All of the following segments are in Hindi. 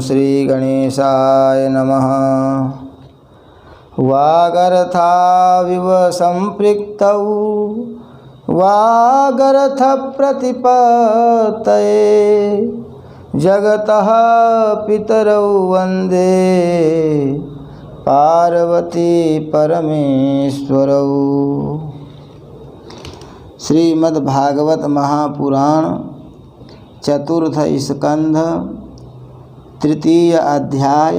श्री गणेशाय नमः। वागर्थाविव संपृक्तौ वागर्थ प्रतिपत्तये जगतः पितरौ वन्दे पार्वती परमेश्वरौ। श्रीमद्भागवत महापुराण चतुर्थ स्कंध तृतीय अध्याय।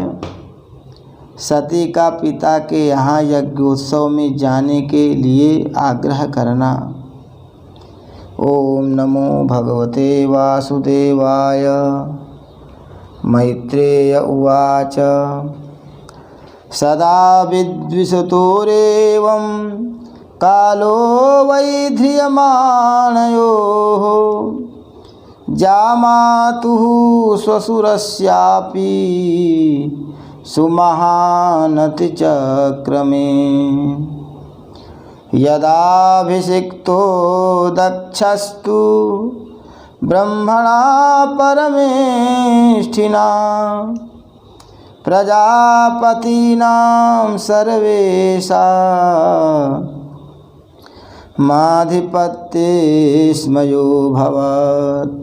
सती का पिता के यहाँ यज्ञोत्सव में जाने के लिए आग्रह करना। ओम नमो भगवते वासुदेवाय। मैत्रेय उवाच सदा विद्विषतोरेवं कालो वैध्रियमाणयोः जामातुः श्वशुरस्यापि सुमहानतिचक्रमे। यदाभिषिक्तो दक्षस्तु ब्रह्मणा परमेष्ठिना प्रजापतीनां सर्वेषां माधिपत्येस्मयोऽभवत्।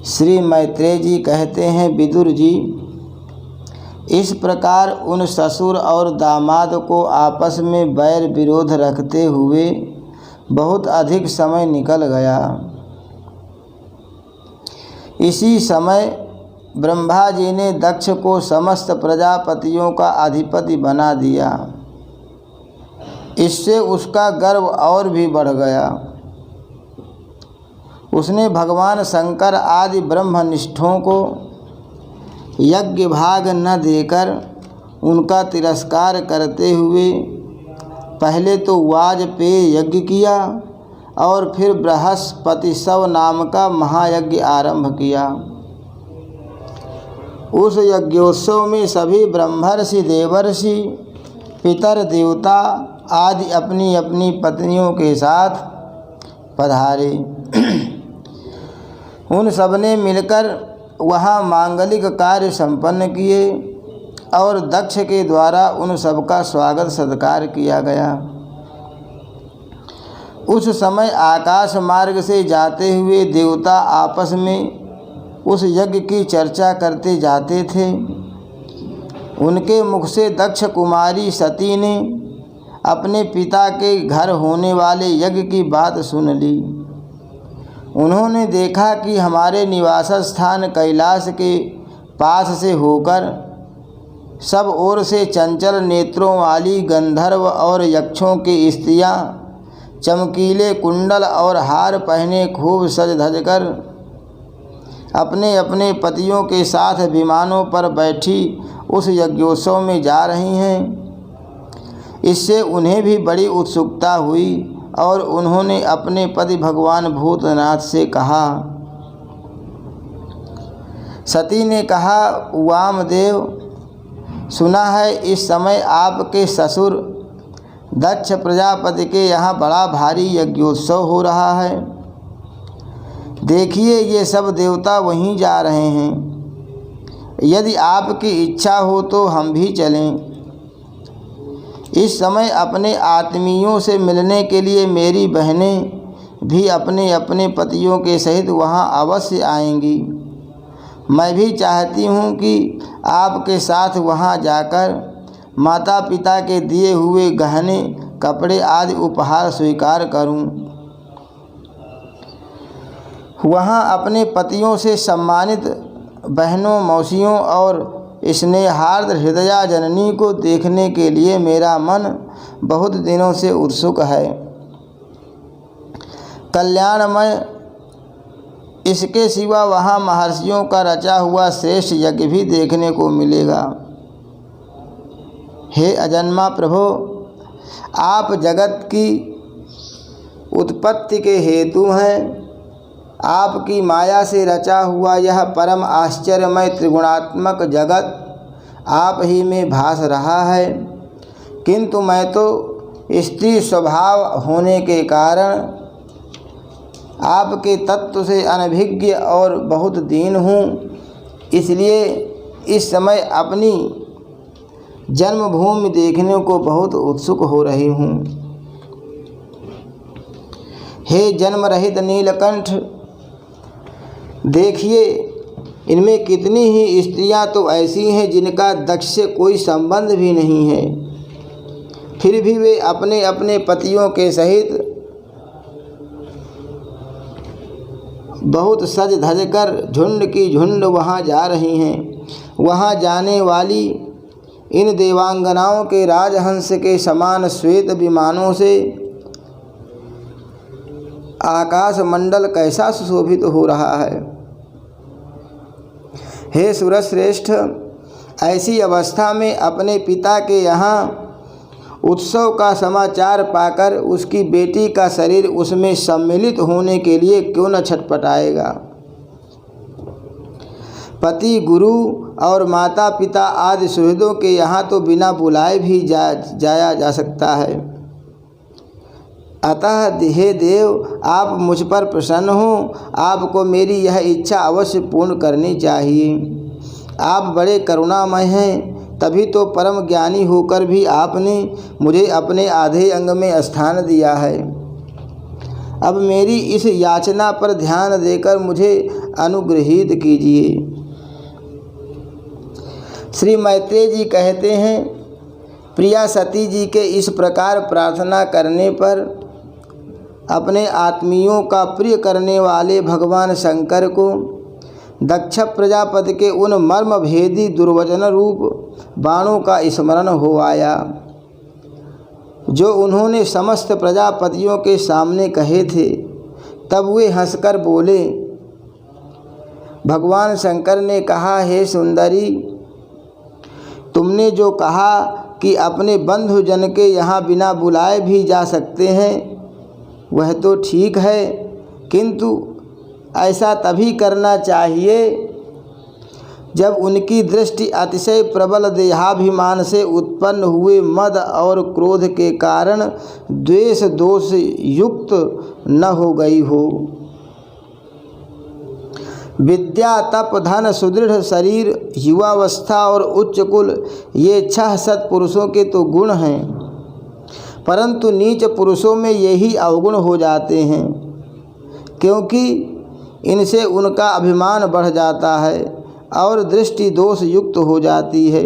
श्री मैत्रेय जी कहते हैं, विदुर जी, इस प्रकार उन ससुर और दामाद को आपस में बैर विरोध रखते हुए बहुत अधिक समय निकल गया। इसी समय ब्रह्मा जी ने दक्ष को समस्त प्रजापतियों का अधिपति बना दिया। इससे उसका गर्व और भी बढ़ गया। उसने भगवान शंकर आदि ब्रह्मनिष्ठों को यज्ञ भाग न देकर उनका तिरस्कार करते हुए पहले तो वाजपेय यज्ञ किया और फिर बृहस्पति शव नाम का महायज्ञ आरंभ किया। उस यज्ञोत्सव में सभी ब्रह्मर्षि, देवर्षि, पितर, देवता आदि अपनी अपनी पत्नियों के साथ पधारे। उन सबने मिलकर वहाँ मांगलिक कार्य संपन्न किए और दक्ष के द्वारा उन सबका स्वागत सत्कार किया गया। उस समय आकाश मार्ग से जाते हुए देवता आपस में उस यज्ञ की चर्चा करते जाते थे। उनके मुख से दक्ष कुमारी सती ने अपने पिता के घर होने वाले यज्ञ की बात सुन ली। उन्होंने देखा कि हमारे निवास स्थान कैलाश के पास से होकर सब ओर से चंचल नेत्रों वाली गंधर्व और यक्षों की स्त्रियां चमकीले कुंडल और हार पहने खूब सज धज कर अपने अपने पतियों के साथ विमानों पर बैठी उस यज्ञोत्सव में जा रही हैं। इससे उन्हें भी बड़ी उत्सुकता हुई और उन्होंने अपने पति भगवान भूतनाथ से कहा। सती ने कहा, वामदेव, सुना है इस समय आपके ससुर दक्ष प्रजापति के यहाँ बड़ा भारी यज्ञोत्सव हो रहा है। देखिए, ये सब देवता वहीं जा रहे हैं। यदि आपकी इच्छा हो तो हम भी चलें। इस समय अपने आत्मीयों से मिलने के लिए मेरी बहनें भी अपने अपने पतियों के सहित वहाँ अवश्य आएंगी। मैं भी चाहती हूँ कि आपके साथ वहाँ जाकर माता पिता के दिए हुए गहने, कपड़े आदि उपहार स्वीकार करूँ। वहाँ अपने पतियों से सम्मानित बहनों, मौसियों और स्नेहार्द्र हृदया जननी को देखने के लिए मेरा मन बहुत दिनों से उत्सुक है। कल्याणमय इसके सिवा वहाँ महर्षियों का रचा हुआ श्रेष्ठ यज्ञ भी देखने को मिलेगा। हे अजन्मा प्रभो, आप जगत की उत्पत्ति के हेतु हैं। आपकी माया से रचा हुआ यह परम आश्चर्यमय त्रिगुणात्मक जगत आप ही में भास रहा है। किंतु मैं तो स्त्री स्वभाव होने के कारण आपके तत्व से अनभिज्ञ और बहुत दीन हूँ, इसलिए इस समय अपनी जन्मभूमि देखने को बहुत उत्सुक हो रही हूँ। हे जन्म रहित नीलकंठ, देखिए इनमें कितनी ही स्त्रियां तो ऐसी हैं जिनका दक्ष से कोई संबंध भी नहीं है, फिर भी वे अपने अपने पतियों के सहित बहुत सज धज कर झुंड की झुंड वहाँ जा रही हैं। वहाँ जाने वाली इन देवांगनाओं के राजहंस के समान श्वेत विमानों से आकाश मंडल कैसा सुशोभित हो रहा है। हे सुरश्रेष्ठ, ऐसी अवस्था में अपने पिता के यहाँ उत्सव का समाचार पाकर उसकी बेटी का शरीर उसमें सम्मिलित होने के लिए क्यों न छटपटाएगा। पति, गुरु और माता पिता आदि सुहृदों के यहाँ तो बिना बुलाए भी जाया जा सकता है। अतः हे देव, आप मुझ पर प्रसन्न हो, आपको मेरी यह इच्छा अवश्य पूर्ण करनी चाहिए। आप बड़े करुणामय हैं, तभी तो परम ज्ञानी होकर भी आपने मुझे अपने आधे अंग में स्थान दिया है। अब मेरी इस याचना पर ध्यान देकर मुझे अनुग्रहित कीजिए। श्री मैत्रेय जी कहते हैं, प्रिया सती जी के इस प्रकार प्रार्थना करने पर अपने आत्मियों का प्रिय करने वाले भगवान शंकर को दक्ष प्रजापति के उन मर्म भेदी दुर्वचन रूप बाणों का स्मरण हो आया, जो उन्होंने समस्त प्रजापतियों के सामने कहे थे। तब वे हंसकर बोले। भगवान शंकर ने कहा, हे सुंदरी, तुमने जो कहा कि अपने बंधुजन के यहाँ बिना बुलाए भी जा सकते हैं, वह तो ठीक है, किंतु ऐसा तभी करना चाहिए जब उनकी दृष्टि अतिशय प्रबल देहाभिमान से उत्पन्न हुए मद और क्रोध के कारण द्वेष दोष युक्त न हो गई हो। विद्या, तप, धन, सुदृढ़ शरीर, युवावस्था और उच्च कुल, ये 6 सत्पुरुषों के तो गुण हैं, परंतु नीच पुरुषों में यही अवगुण हो जाते हैं, क्योंकि इनसे उनका अभिमान बढ़ जाता है और दृष्टि दोष युक्त हो जाती है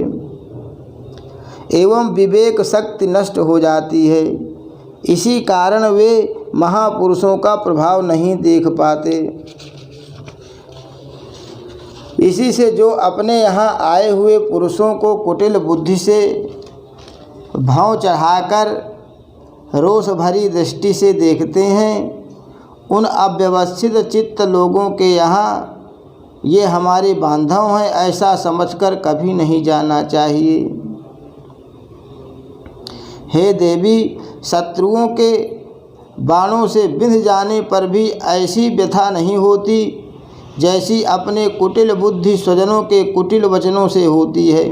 एवं विवेक शक्ति नष्ट हो जाती है। इसी कारण वे महापुरुषों का प्रभाव नहीं देख पाते। इसी से जो अपने यहाँ आए हुए पुरुषों को कुटिल बुद्धि से भाव चढ़ाकर रोष भरी दृष्टि से देखते हैं, उन अव्यवस्थित चित्त लोगों के यहाँ ये हमारे बांधव हैं ऐसा समझकर कभी नहीं जाना चाहिए। हे देवी, शत्रुओं के बाणों से बिंध जाने पर भी ऐसी व्यथा नहीं होती जैसी अपने कुटिल बुद्धि स्वजनों के कुटिल वचनों से होती है,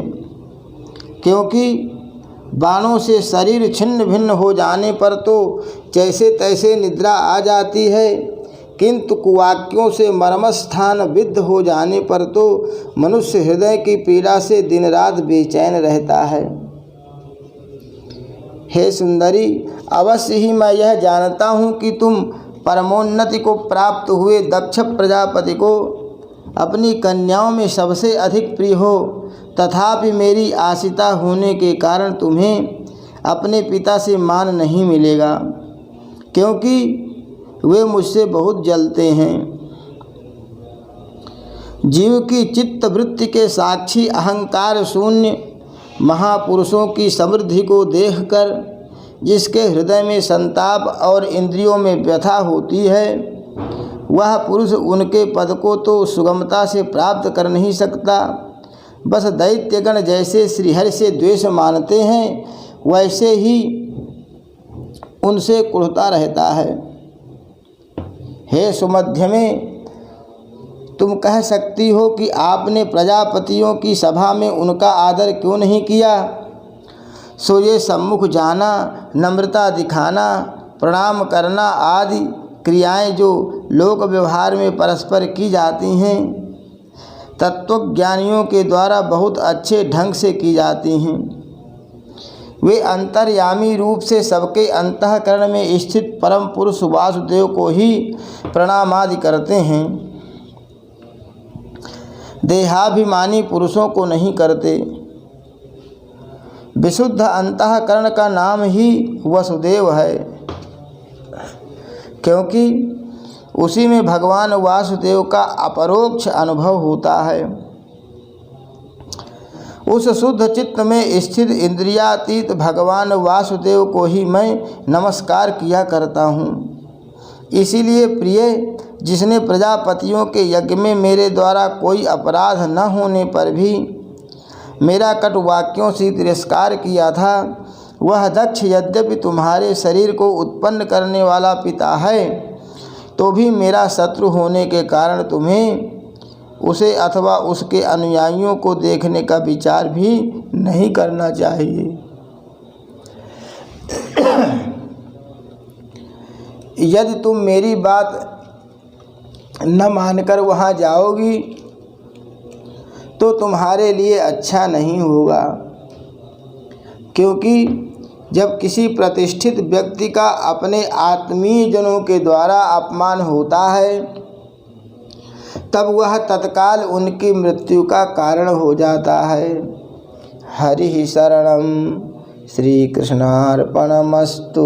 क्योंकि बाणों से शरीर छिन्न भिन्न हो जाने पर तो जैसे तैसे निद्रा आ जाती है, किंतु कुवाक्यों से मर्मस्थान विद्ध हो जाने पर तो मनुष्य हृदय की पीड़ा से दिन रात बेचैन रहता है। हे सुंदरी, अवश्य ही मैं यह जानता हूँ कि तुम परमोन्नति को प्राप्त हुए दक्ष प्रजापति को अपनी कन्याओं में सबसे अधिक प्रिय हो, तथापि मेरी आश्रिता होने के कारण तुम्हें अपने पिता से मान नहीं मिलेगा, क्योंकि वे मुझसे बहुत जलते हैं। जीव की चित्त वृत्ति के साक्षी अहंकार शून्य महापुरुषों की समृद्धि को देखकर जिसके हृदय में संताप और इंद्रियों में व्यथा होती है, वह पुरुष उनके पद को तो सुगमता से प्राप्त कर नहीं सकता। बस दैत्यगण जैसे श्रीहरि से द्वेष मानते हैं, वैसे ही उनसे कुढ़ता रहता है। हे सुमध्यमे, तुम कह सकती हो कि आपने प्रजापतियों की सभा में उनका आदर क्यों नहीं किया। सो ये सम्मुख जाना, नम्रता दिखाना, प्रणाम करना आदि क्रियाएं जो लोक व्यवहार में परस्पर की जाती हैं, तत्वज्ञानियों के द्वारा बहुत अच्छे ढंग से की जाती हैं। वे अंतर्यामी रूप से सबके अंतःकरण में स्थित परम पुरुष वासुदेव को ही प्रणामादि करते हैं, देहाभिमानी पुरुषों को नहीं करते। विशुद्ध अंतःकरण का नाम ही वसुदेव है, क्योंकि उसी में भगवान वासुदेव का अपरोक्ष अनुभव होता है। उस शुद्ध चित्त में स्थित इंद्रियातीत भगवान वासुदेव को ही मैं नमस्कार किया करता हूँ। इसीलिए प्रिय, जिसने प्रजापतियों के यज्ञ में मेरे द्वारा कोई अपराध न होने पर भी मेरा कटु वाक्यों से तिरस्कार किया था, वह दक्ष यद्यपि तुम्हारे शरीर को उत्पन्न करने वाला पिता है, तो भी मेरा शत्रु होने के कारण तुम्हें उसे अथवा उसके अनुयायियों को देखने का विचार भी नहीं करना चाहिए। यदि तुम मेरी बात न मानकर वहाँ जाओगी तो तुम्हारे लिए अच्छा नहीं होगा, क्योंकि जब किसी प्रतिष्ठित व्यक्ति का अपने आत्मीय जनों के द्वारा अपमान होता है, तब वह तत्काल उनकी मृत्यु का कारण हो जाता है। हरि शरणम। श्री कृष्णार्पणमस्तु।